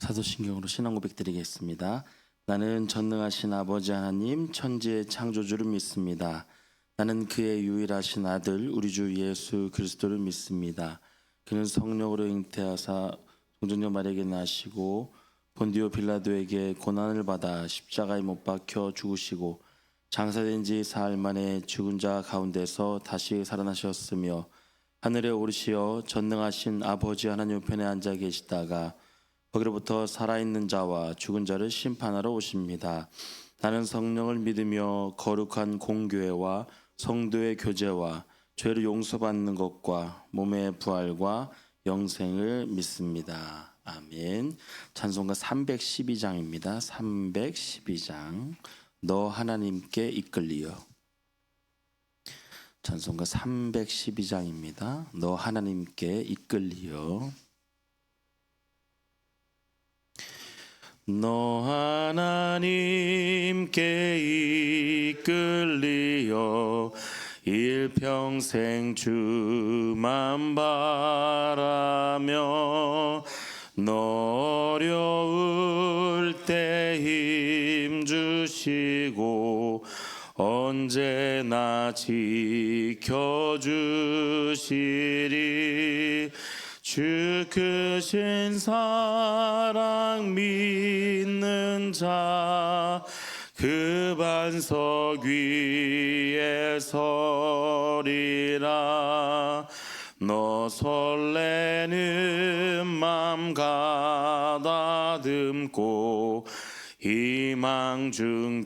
사도신경으로 신앙 고백 드리겠습니다. 나는 전능하신 아버지 하나님 천지의 창조주를 믿습니다. 나는 그의 유일하신 아들 우리 주 예수 그리스도를 믿습니다. 그는 성령으로 잉태하사 성전녀 마리아에게 나시고 본디오 빌라도에게 고난을 받아 십자가에 못 박혀 죽으시고 장사된 지 사흘 만에 죽은 자 가운데서 다시 살아나셨으며 하늘에 오르시어 전능하신 아버지 하나님 우편에 앉아 계시다가 거기로부터 살아있는 자와 죽은 자를 심판하러 오십니다. 나는 성령을 믿으며 거룩한 공교회와 성도의 교제와 죄를 용서받는 것과 몸의 부활과 영생을 믿습니다. 아멘. 찬송가 312장입니다. 312장. 너 하나님께 이끌리어. 찬송가 312장입니다. 너 하나님께 이끌리어. 너 하나님께 이끌리어 일평생 주만 바라며 너 어려울 때 힘 주시고 언제나 지켜주시리. 주 크신 사랑 믿는 자 그 반석 위에 서리라. 너 설레는 맘 가다듬고 희망 중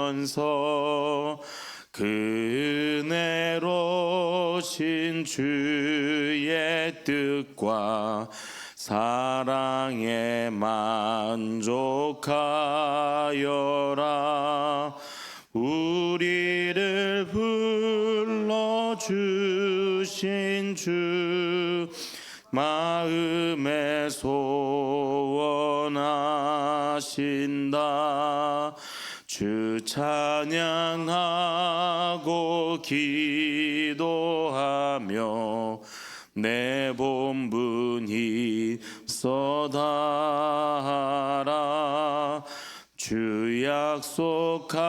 기다리면서 그 은혜로신 주의 뜻과 사랑에 만족하여라. 우리를 불러주신 주 마음에 소원하신다. 주 찬양하고 기도하며 내 본분이 쏟아하라. 주 약속하신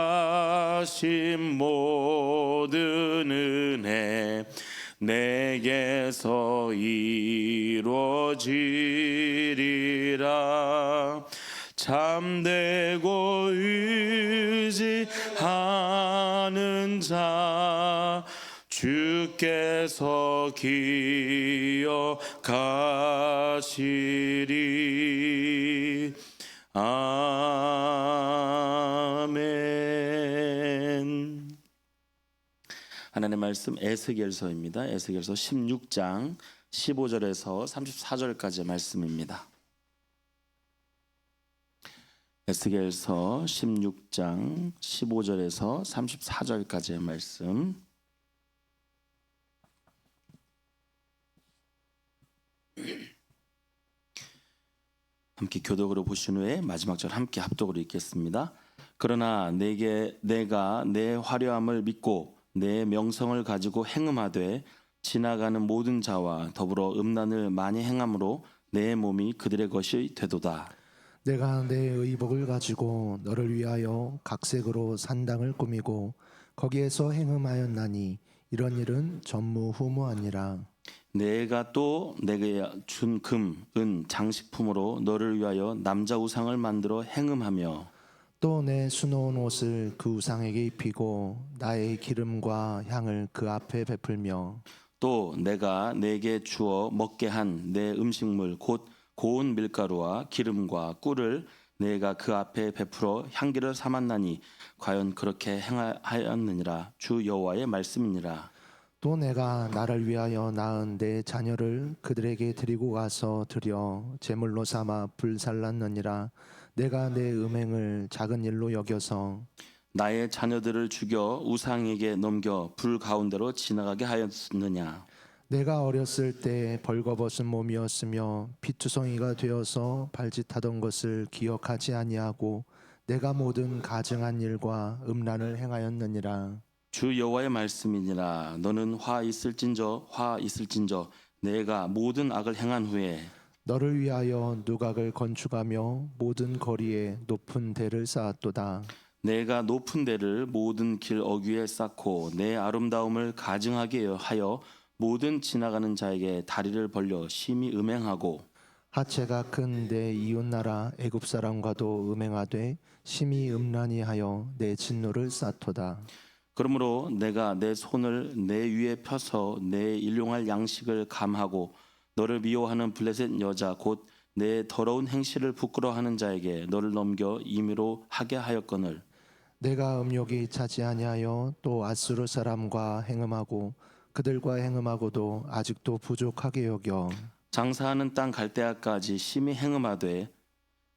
모든 은혜 내게서 이루어지리라. 참되고 의지하는 자 주께서 기억하시리. 아멘. 하나님의 말씀 에스겔서입니다. 에스겔서 16장 15절에서 34절까지의 말씀입니다. 에스겔서 16장 15절에서 34절까지의 말씀. 함께 교독으로 보신 후에 마지막 절 함께 합독으로 읽겠습니다. 그러나 내가 내 화려함을 믿고 내 명성을 가지고 행음하되 지나가는 모든 자와 더불어 음란을 많이 행함으로 내 몸이 그들의 것이 되도다. 내가 내 의복을 가지고 너를 위하여 각색으로 산당을 꾸미고 거기에서 행음하였나니 이런 일은 전무후무하니라. 내가 또 내게 준 금, 은, 장식품으로 너를 위하여 남자 우상을 만들어 행음하며 또 내 수놓은 옷을 그 우상에게 입히고 나의 기름과 향을 그 앞에 베풀며 또 내가 내게 주어 먹게 한 내 음식물 곧 고운 밀가루와 기름과 꿀을 내가 그 앞에 베풀어 향기를 삼았나니 과연 그렇게 행하였느니라. 주 여호와의 말씀이니라. 또 내가 나를 위하여 낳은 내 자녀를 그들에게 데리고 가서 드려 제물로 삼아 불살랐느니라. 내가 내 음행을 작은 일로 여겨서 나의 자녀들을 죽여 우상에게 넘겨 불 가운데로 지나가게 하였느냐. 내가 어렸을 때 벌거벗은 몸이었으며 피투성이가 되어서 발짓하던 것을 기억하지 아니하고 내가 모든 가증한 일과 음란을 행하였느니라. 주 여호와의 말씀이니라. 너는 화 있을진저 내가 모든 악을 행한 후에 너를 위하여 누각을 건축하며 모든 거리에 높은 대를 쌓았도다. 내가 높은 데를 모든 길 어귀에 쌓고 내 아름다움을 가증하게 하여 모든 지나가는 자에게 다리를 벌려 심히 음행하고 하체가 큰 내 이웃 나라 애굽 사람과도 음행하되 심히 음란히 하여 내 진노를 쌓도다. 그러므로 내가 내 손을 내 위에 펴서 내 일용할 양식을 감하고 너를 미워하는 블레셋 여자 곧 내 더러운 행실을 부끄러워하는 자에게 너를 넘겨 임의로 하게 하였거늘 내가 음욕이 차지 아니하여 또 아수르 사람과 행음하고 그들과 행음하고도 아직도 부족하게 여겨 장사하는 땅 갈대아까지 심히 행음하되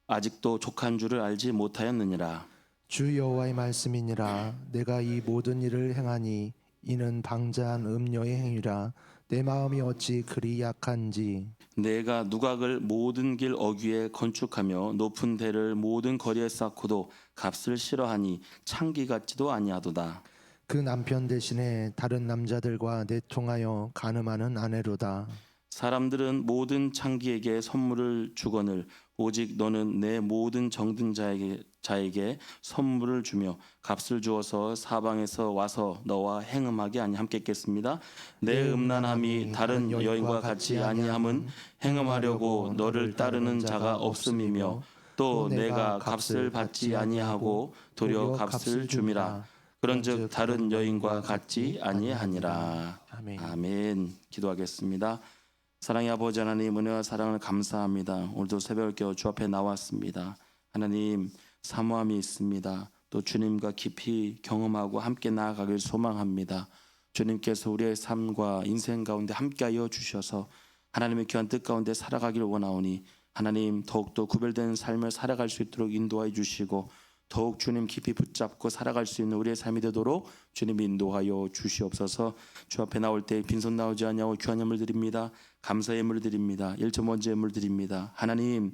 아직도 족한 줄을 알지 못하였느니라. 주 여호와의 말씀이니라. 내가 이 모든 일을 행하니 이는 방자한 음녀의 행위라. 내 마음이 어찌 그리 약한지. 내가 누각을 모든 길 어귀에 건축하며 높은 대를 모든 거리에 쌓고도 값을 싫어하니 창기 같지도 아니하도다. 그 남편 대신에 다른 남자들과 내통하여 간음하는 아내로다. 사람들은 모든 창기에게 선물을 주거늘 오직 너는 내 모든 정든 자에게 선물을 주며 값을 주어서 사방에서 와서 너와 행음하게 함께 있겠습니다. 내 음란함이 다른 여인과 같이 아니함은 행음하려고 너를 따르는 자가 없음이며 또 내가 값을 받지 아니하고 도리어 값을 줌이라. 그런즉 다른 여인과 같지 아니하니라. 아멘. 아멘. 기도하겠습니다. 사랑의 아버지 하나님, 은혜와 사랑을 감사합니다. 오늘도 새벽을 깨워 주 앞에 나왔습니다. 하나님, 사모함이 있습니다. 또 주님과 깊이 경험하고 함께 나아가길 소망합니다. 주님께서 우리의 삶과 인생 가운데 함께하여 주셔서 하나님의 귀한 뜻 가운데 살아가길 원하오니 하나님 더욱더 구별된 삶을 살아갈 수 있도록 인도하여 주시고 더욱 주님 깊이 붙잡고 살아갈 수 있는 우리의 삶이 되도록 주님 인도하여 주시옵소서. 주 앞에 나올 때 빈손 나오지 아니하고 귀한 예물 드립니다. 감사의 예물 드립니다. 1.5제 예물 드립니다. 하나님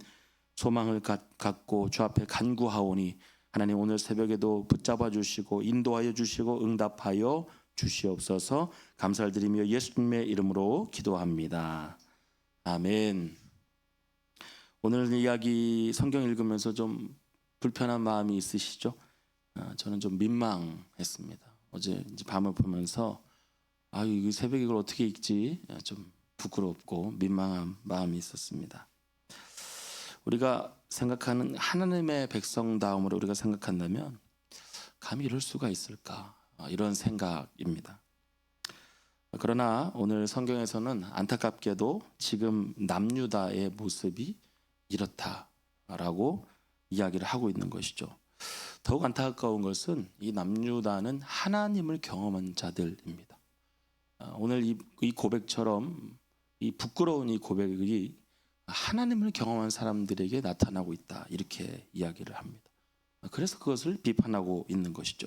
소망을 갖고 주 앞에 간구하오니 하나님 오늘 새벽에도 붙잡아 주시고 인도하여 주시고 응답하여 주시옵소서. 감사를 드리며 예수님의 이름으로 기도합니다. 아멘. 오늘 이야기 성경 읽으면서 좀 불편한 마음이 있으시죠? 저는 좀 민망했습니다. 어제 이제 밤을 보면서 이 새벽에 이걸 어떻게 읽지? 좀 부끄럽고 민망한 마음이 있었습니다. 우리가 생각하는 하나님의 백성다움으로 우리가 생각한다면 감히 이럴 수가 있을까? 이런 생각입니다. 그러나 오늘 성경에서는 안타깝게도 지금 남유다의 모습이 이렇다라고 이야기를 하고 있는 것이죠. 더욱 안타까운 것은 이 남유다는 하나님을 경험한 자들입니다. 오늘 이 고백처럼 이 부끄러운 이 고백이 하나님을 경험한 사람들에게 나타나고 있다 이렇게 이야기를 합니다. 그래서 그것을 비판하고 있는 것이죠.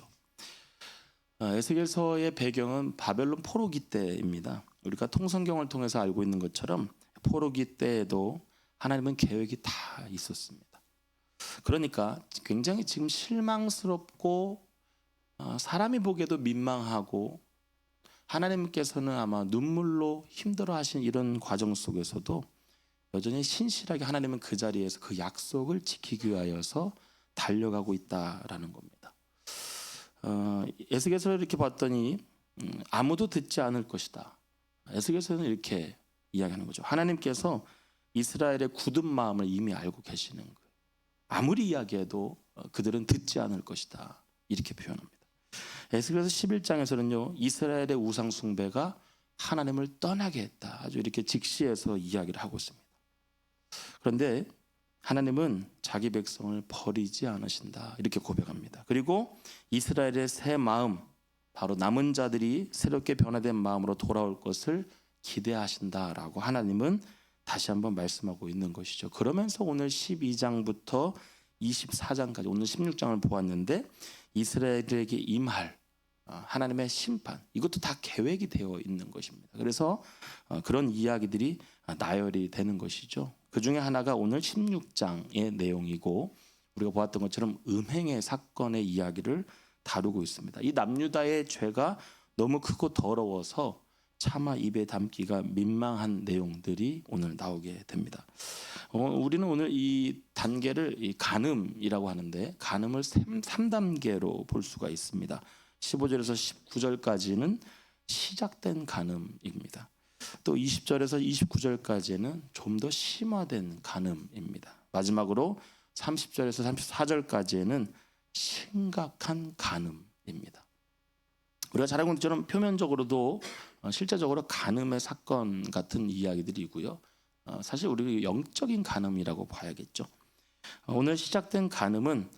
에스겔서의 배경은 바벨론 포로기 때입니다. 우리가 통성경을 통해서 알고 있는 것처럼 포로기 때에도 하나님은 계획이 다 있었습니다. 그러니까 굉장히 지금 실망스럽고 사람이 보기에도 민망하고 하나님께서는 아마 눈물로 힘들어하신 이런 과정 속에서도 여전히 신실하게 하나님은 그 자리에서 그 약속을 지키기 위하여서 달려가고 있다라는 겁니다. 에스겔서를 이렇게 봤더니 아무도 듣지 않을 것이다. 에스겔서는 이렇게 이야기하는 거죠. 하나님께서 이스라엘의 굳은 마음을 이미 알고 계시는 거예요. 아무리 이야기해도 그들은 듣지 않을 것이다. 이렇게 표현합니다. 에스겔서 11장에서는요. 이스라엘의 우상 숭배가 하나님을 떠나게 했다. 아주 이렇게 직시해서 이야기를 하고 있습니다. 그런데 하나님은 자기 백성을 버리지 않으신다. 이렇게 고백합니다. 그리고 이스라엘의 새 마음, 바로 남은 자들이 새롭게 변화된 마음으로 돌아올 것을 기대하신다라고 하나님은 다시 한번 말씀하고 있는 것이죠. 그러면서 오늘 12장부터 24장까지 오늘 16장을 보았는데 이스라엘에게 임할 하나님의 심판, 이것도 다 계획이 되어 있는 것입니다. 그래서 그런 이야기들이 나열이 되는 것이죠. 그 중에 하나가 오늘 16장의 내용이고 우리가 보았던 것처럼 음행의 사건의 이야기를 다루고 있습니다. 이 남유다의 죄가 너무 크고 더러워서 차마 입에 담기가 민망한 내용들이 오늘 나오게 됩니다. 우리는 오늘 이 단계를 이 간음이라고 하는데 간음을 3단계로 볼 수가 있습니다. 15절에서 19절까지는 시작된 간음입니다. 또 20절에서 29절까지는 좀 더 심화된 간음입니다. 마지막으로 30절에서 34절까지는 심각한 간음입니다. 우리가 잘 알고 있는 것처럼 표면적으로도 실제적으로 간음의 사건 같은 이야기들이고요. 사실 우리 영적인 간음이라고 봐야겠죠. 오늘 시작된 간음은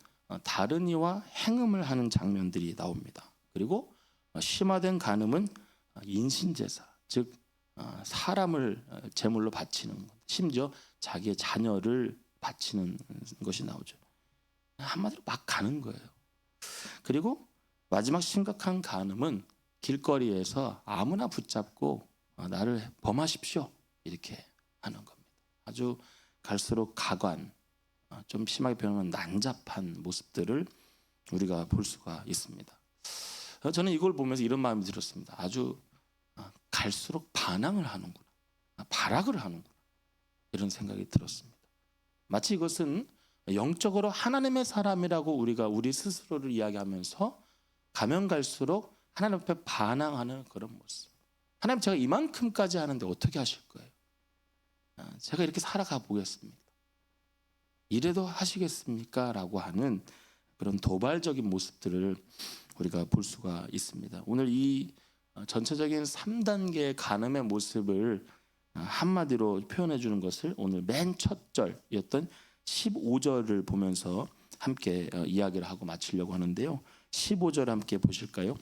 다른 이와 행음을 하는 장면들이 나옵니다. 그리고 심화된 간음은 인신제사, 즉 사람을 제물로 바치는, 심지어 자기의 자녀를 바치는 것이 나오죠. 한마디로 막 가는 거예요. 그리고 마지막 심각한 간음은 길거리에서 아무나 붙잡고 나를 범하십시오 이렇게 하는 겁니다. 아주 갈수록 가관, 좀 심하게 표현하면 난잡한 모습들을 우리가 볼 수가 있습니다. 저는 이걸 보면서 이런 마음이 들었습니다. 아주 갈수록 반항을 하는구나, 발악을 하는구나, 이런 생각이 들었습니다. 마치 이것은 영적으로 하나님의 사람이라고 우리가 우리 스스로를 이야기하면서 가면 갈수록 하나님 앞에 반항하는 그런 모습. 하나님, 제가 이만큼까지 하는데 어떻게 하실 거예요? 제가 이렇게 살아가 보겠습니까? 이래도 하시겠습니까? 라고 하는 그런 도발적인 모습들을 우리가 볼 수가 있습니다. 오늘 이 전체적인 3단계의 간음의 모습을 한마디로 표현해 주는 것을 오늘 맨 첫 절이었던 15절을 보면서 함께 이야기를 하고 마치려고 하는데요. 15절 함께 보실까요?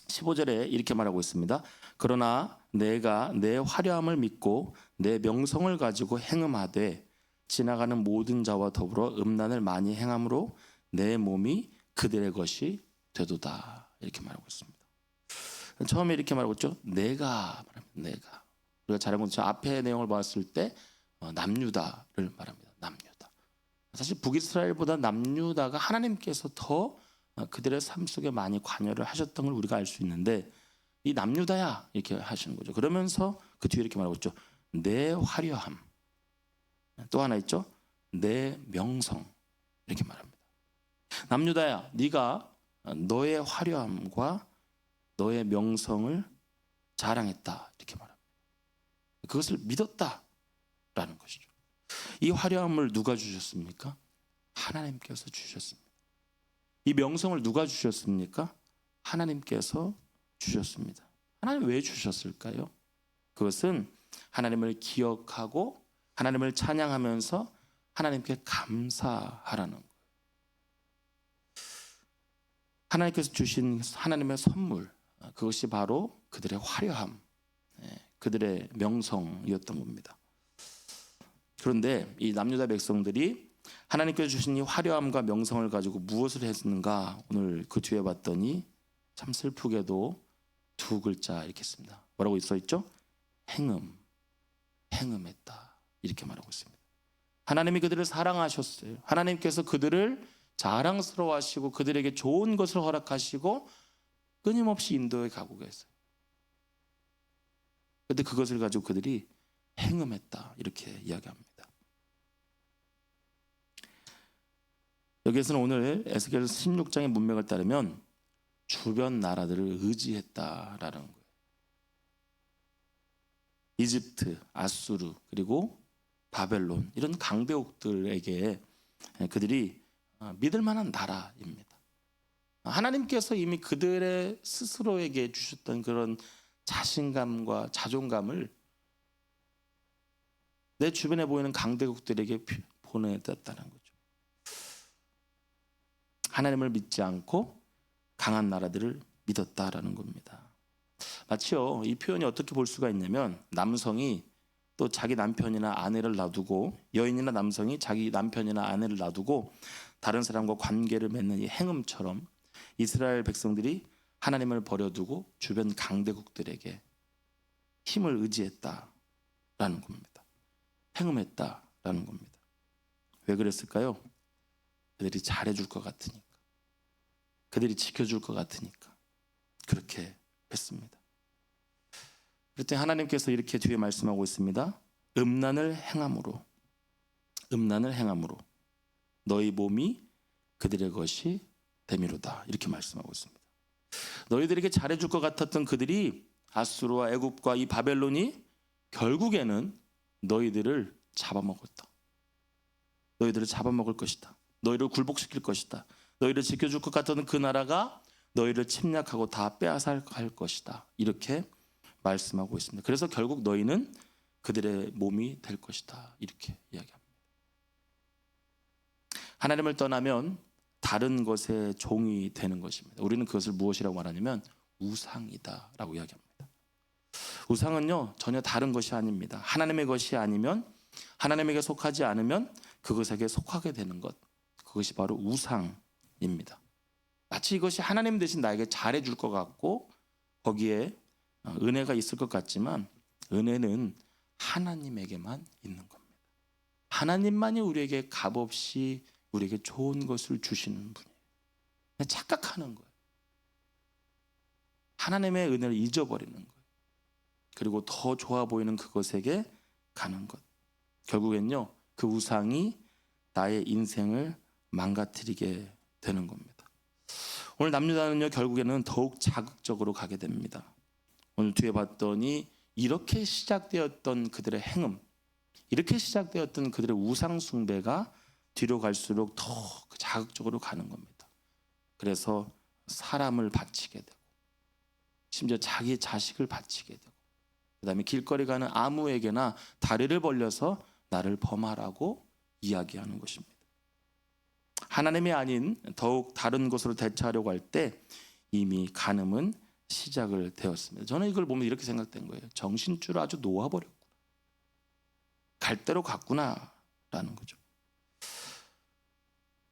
15절에 이렇게 말하고 있습니다. 그러나 내가 내 화려함을 믿고 내 명성을 가지고 행음하되 지나가는 모든 자와 더불어 음란을 많이 행함으로 내 몸이 그들의 것이 되도다. 이렇게 말하고 있습니다. 처음에 이렇게 말하고 있죠. 내가 내가. 우리가 잘 알고 있죠. 앞에 내용을 봤을 때 남유다를 말합니다. 남유다. 사실 북이스라엘보다 남유다가 하나님께서 더 그들의 삶 속에 많이 관여를 하셨던 걸 우리가 알 수 있는데, 이 남유다야 이렇게 하시는 거죠. 그러면서 그 뒤에 이렇게 말하고 있죠. 내 화려함. 또 하나 있죠. 내 명성. 이렇게 말합니다. 남유다야, 네가 너의 화려함과 너의 명성을 자랑했다. 이렇게 말합니다. 그것을 믿었다라는 것이죠. 이 화려함을 누가 주셨습니까? 하나님께서 주셨습니다. 이 명성을 누가 주셨습니까? 하나님께서 주셨습니다. 하나님 왜 주셨을까요? 그것은 하나님을 기억하고 하나님을 찬양하면서 하나님께 감사하라는 거예요. 하나님께서 주신 하나님의 선물, 그것이 바로 그들의 화려함, 그들의 명성이었던 겁니다. 그런데 이 남유다 백성들이 하나님께서 주신 이 화려함과 명성을 가지고 무엇을 했는가, 오늘 그 뒤에 봤더니 참 슬프게도 두 글자 이렇게 씁니다. 뭐라고 써 있죠? 행음했다. 이렇게 말하고 있습니다. 하나님이 그들을 사랑하셨어요. 하나님께서 그들을 자랑스러워하시고 그들에게 좋은 것을 허락하시고 끊임없이 인도해 가고 계세요. 그런데 그것을 가지고 그들이 행음했다. 이렇게 이야기합니다. 여기에서는 오늘 에스겔 16장의 문맥을 따르면 주변 나라들을 의지했다라는 거예요. 이집트, 아수르, 그리고 바벨론, 이런 강대국들에게 그들이 믿을 만한 나라입니다. 하나님께서 이미 그들의 스스로에게 주셨던 그런 자신감과 자존감을 내 주변에 보이는 강대국들에게 보내줬다는 거죠. 하나님을 믿지 않고 강한 나라들을 믿었다라는 겁니다. 마치요, 이 표현이 어떻게 볼 수가 있냐면, 남성이 또 자기 남편이나 아내를 놔두고, 여인이나 남성이 자기 남편이나 아내를 놔두고 다른 사람과 관계를 맺는 이 행음처럼 이스라엘 백성들이 하나님을 버려두고 주변 강대국들에게 힘을 의지했다라는 겁니다. 행음했다라는 겁니다. 왜 그랬을까요? 그들이 잘해줄 것 같으니까, 그들이 지켜줄 것 같으니까 그렇게 했습니다. 그랬더니 하나님께서 이렇게 뒤에 말씀하고 있습니다. 음란을 행함으로 너희 몸이 그들의 것이 됨이로다. 이렇게 말씀하고 있습니다. 너희들에게 잘해줄 것 같았던 그들이 아수르와 애굽과 이 바벨론이 결국에는 너희들을 잡아먹었다. 너희들을 잡아먹을 것이다. 너희를 굴복시킬 것이다. 너희를 지켜줄 것 같던 그 나라가 너희를 침략하고 다 빼앗아갈 것이다. 이렇게 말씀하고 있습니다. 그래서 결국 너희는 그들의 몸이 될 것이다. 이렇게 이야기합니다. 하나님을 떠나면 다른 것의 종이 되는 것입니다. 우리는 그것을 무엇이라고 말하냐면 우상이다 라고 이야기합니다. 우상은요 전혀 다른 것이 아닙니다. 하나님의 것이 아니면, 하나님에게 속하지 않으면 그것에게 속하게 되는 것, 그것이 바로 우상입니다. 마치 이것이 하나님 대신 나에게 잘해줄 것 같고 거기에 은혜가 있을 것 같지만 은혜는 하나님에게만 있는 겁니다. 하나님만이 우리에게 값없이 우리에게 좋은 것을 주시는 분이에요. 그냥 착각하는 거예요. 하나님의 은혜를 잊어버리는 거예요. 그리고 더 좋아 보이는 그것에게 가는 것. 결국엔요 그 우상이 나의 인생을 망가뜨리게 되는 겁니다. 오늘 남유다는요 결국에는 더욱 자극적으로 가게 됩니다. 오늘 뒤에 봤더니 이렇게 시작되었던 그들의 행음, 이렇게 시작되었던 그들의 우상 숭배가 뒤로 갈수록 더 자극적으로 가는 겁니다. 그래서 사람을 바치게 되고 심지어 자기 자식을 바치게 되고 그 다음에 길거리 가는 아무에게나 다리를 벌려서 나를 범하라고 이야기하는 것입니다. 하나님이 아닌 더욱 다른 곳으로 대처하려고 할 때 이미 간음은 시작을 되었습니다. 저는 이걸 보면 이렇게 생각된 거예요. 정신줄 아주 놓아버렸구나. 갈 대로 갔구나 라는 거죠.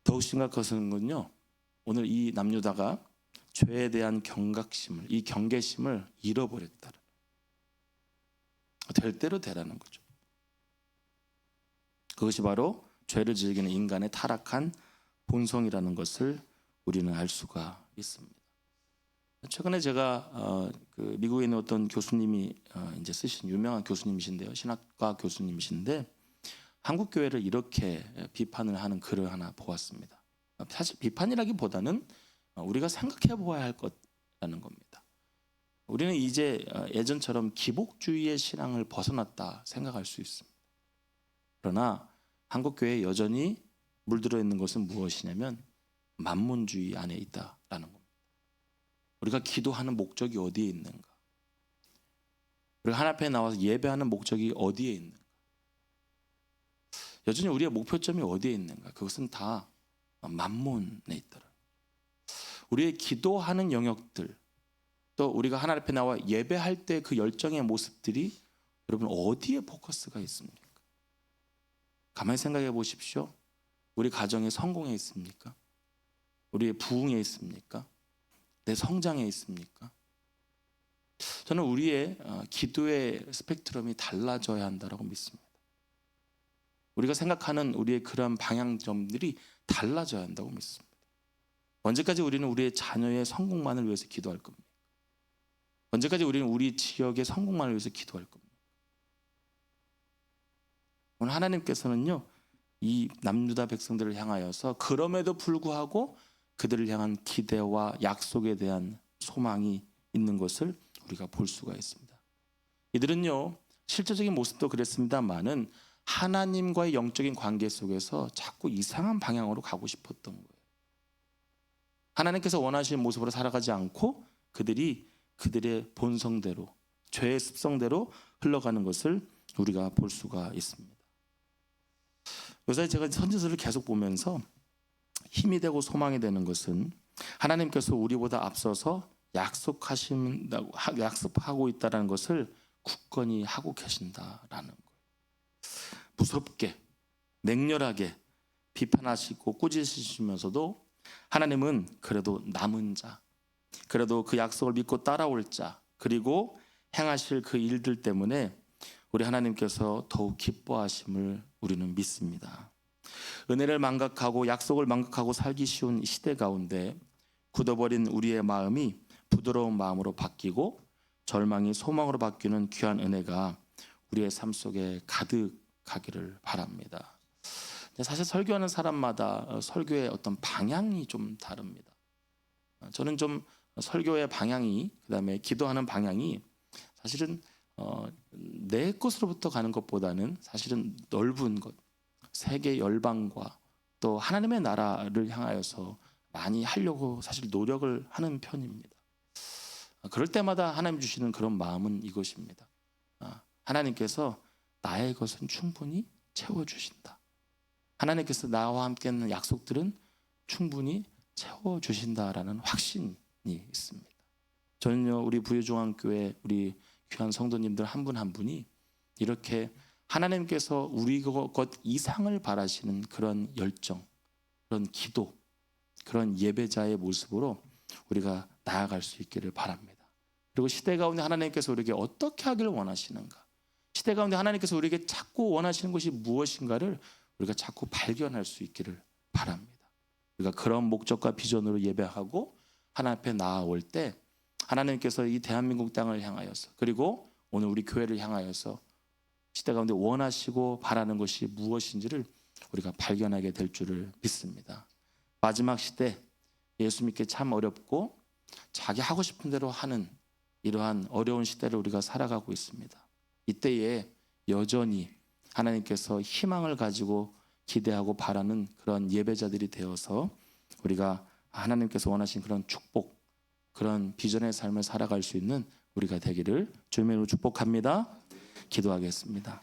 더욱 심각한 건요, 오늘 이 남유다가 죄에 대한 경각심을, 이 경계심을 잃어버렸다. 될 대로 되라는 거죠. 그것이 바로 죄를 즐기는 인간의 타락한 본성이라는 것을 우리는 알 수가 있습니다. 최근에 제가 그 미국에 있는 어떤 교수님이 이제 쓰신 유명한 교수님이신데요, 신학과 교수님이신데 한국 교회를 이렇게 비판을 하는 글을 하나 보았습니다. 사실 비판이라기보다는 우리가 생각해 보아야 할 것이라는 겁니다. 우리는 이제 예전처럼 기복주의의 신앙을 벗어났다 생각할 수 있습니다. 그러나 한국 교회에 여전히 물들어 있는 것은 무엇이냐면 만몬주의 안에 있다라는 겁니다. 우리가 기도하는 목적이 어디에 있는가? 우리가 하나님 앞에 나와서 예배하는 목적이 어디에 있는가? 여전히 우리의 목표점이 어디에 있는가? 그것은 다 만몬에 있더라. 우리의 기도하는 영역들, 또 우리가 하나님 앞에 나와 예배할 때 그 열정의 모습들이 여러분 어디에 포커스가 있습니까? 가만히 생각해 보십시오. 우리 가정의 성공에 있습니까? 우리의 부흥에 있습니까? 내 성장에 있습니까? 저는 우리의 기도의 스펙트럼이 달라져야 한다고 믿습니다. 우리가 생각하는 우리의 그런 방향점들이 달라져야 한다고 믿습니다. 언제까지 우리는 우리의 자녀의 성공만을 위해서 기도할 겁니까? 언제까지 우리는 우리 지역의 성공만을 위해서 기도할 겁니까? 오늘 하나님께서는요, 이 남유다 백성들을 향하여서 그럼에도 불구하고 그들을 향한 기대와 약속에 대한 소망이 있는 것을 우리가 볼 수가 있습니다. 이들은요, 실제적인 모습도 그랬습니다만은 하나님과의 영적인 관계 속에서 자꾸 이상한 방향으로 가고 싶었던 거예요. 하나님께서 원하시는 모습으로 살아가지 않고 그들이 그들의 본성대로, 죄의 습성대로 흘러가는 것을 우리가 볼 수가 있습니다. 요새 제가 선지서를 계속 보면서 힘이 되고 소망이 되는 것은 하나님께서 우리보다 앞서서 약속하고 있다는 것을 굳건히 하고 계신다라는 거예요. 무섭게, 맹렬하게 비판하시고 꾸짖으시면서도 하나님은 그래도 남은 자, 그래도 그 약속을 믿고 따라올 자, 그리고 행하실 그 일들 때문에 우리 하나님께서 더욱 기뻐하심을 우리는 믿습니다. 은혜를 망각하고 약속을 망각하고 살기 쉬운 이 시대 가운데 굳어버린 우리의 마음이 부드러운 마음으로 바뀌고 절망이 소망으로 바뀌는 귀한 은혜가 우리의 삶 속에 가득하기를 바랍니다. 사실 설교하는 사람마다 설교의 어떤 방향이 좀 다릅니다. 저는 좀 설교의 방향이, 그다음에 기도하는 방향이 사실은 내 것으로부터 가는 것보다는 사실은 넓은 것, 세계 열방과 또 하나님의 나라를 향하여서 많이 하려고 사실 노력을 하는 편입니다. 그럴 때마다 하나님 주시는 그런 마음은 이것입니다. 하나님께서 나의 것은 충분히 채워주신다. 하나님께서 나와 함께 하는 약속들은 충분히 채워주신다라는 확신이 있습니다. 저는요, 우리 부유중앙교회 우리 귀한 성도님들 한 분 한 분이 이렇게 하나님께서 우리 것 이상을 바라시는 그런 열정, 그런 기도, 그런 예배자의 모습으로 우리가 나아갈 수 있기를 바랍니다. 그리고 시대 가운데 하나님께서 우리에게 어떻게 하기를 원하시는가, 시대 가운데 하나님께서 우리에게 자꾸 원하시는 것이 무엇인가를 우리가 자꾸 발견할 수 있기를 바랍니다. 우리가 그런 목적과 비전으로 예배하고 하나님 앞에 나아올 때 하나님께서 이 대한민국 땅을 향하여서, 그리고 오늘 우리 교회를 향하여서 시대 가운데 원하시고 바라는 것이 무엇인지를 우리가 발견하게 될 줄을 믿습니다. 마지막 시대, 예수 믿기 참 어렵고 자기 하고 싶은 대로 하는 이러한 어려운 시대를 우리가 살아가고 있습니다. 이때에 여전히 하나님께서 희망을 가지고 기대하고 바라는 그런 예배자들이 되어서 우리가 하나님께서 원하신 그런 축복, 그런 비전의 삶을 살아갈 수 있는 우리가 되기를 주님으로 축복합니다. 기도하겠습니다.